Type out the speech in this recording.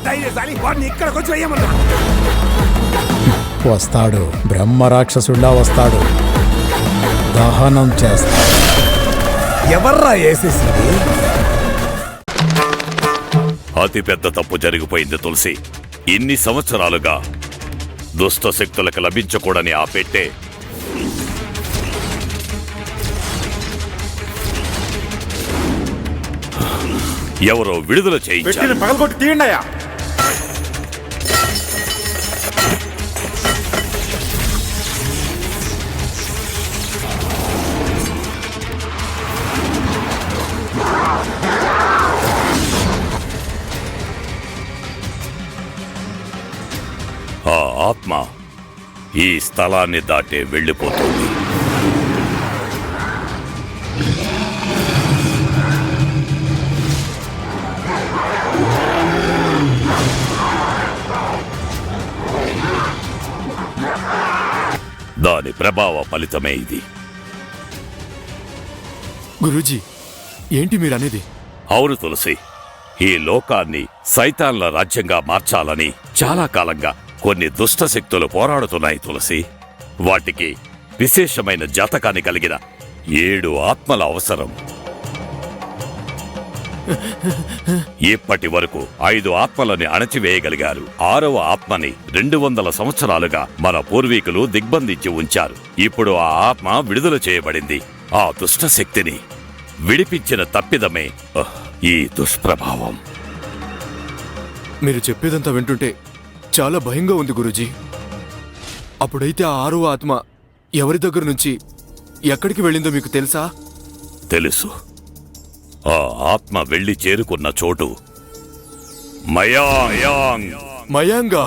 ధైర్యశాలి, వాడిని ఇక్కడికి వచ్చి వేయమన్నా. వస్తాడు, బ్రహ్మ రాక్షసుడిలా వస్తాడు, దహనం చేస్తాడు. ఎవర్రా వేసేసింది? అతిపెద్ద తప్పు జరిగిపోయింది తులసి. ఇన్ని సంవత్సరాలుగా దుష్ట శక్తులకు లభించకూడని ఆ పెట్టే ఎవరో విడుదల చేయించారు. పగలగొట్టి తీయండియా. ఆ ఆత్మ ఈ స్థలాన్ని దాటే వెళ్ళిపోతుంది. దాని ప్రభావ ఫలితమే ఇది. గురూజీ, ఏంటి మీరనేది? అవును తులసి, ఈ లోకాన్ని సైతాన్ల రాజ్యంగా మార్చాలని చాలా కాలంగా కొన్ని దుష్ట శక్తులు పోరాడుతున్నాయి తులసి. వాటికి విశేషమైన జాతకాన్ని కలిగిన 7 ఆత్మల అవసరం. ఇప్పటి వరకు 5 ఆత్మలని అణచివేయగలిగారు. 6వ ఆత్మని 200 సంవత్సరాలుగా మన పూర్వీకులు దిగ్బంధించి ఉంచారు. ఇప్పుడు ఆ ఆత్మ విడుదల చేయబడింది. ఆ దుష్ట శక్తిని విడిపించిన తప్పిదమే ఈ దుష్ప్రభావం. మీరు చెప్పేదంతా వింటుంటే చాలా భయంగా ఉంది గురూజీ. అప్పుడైతే ఆ 6వ ఆత్మ ఎవరి దగ్గర నుంచి ఎక్కడికి వెళ్ళిందో మీకు తెలుసా? తెలుసు. ఆ ఆత్మ వెళ్లి చేరుకున్న చోటు మయాంగ్. మయాంగా.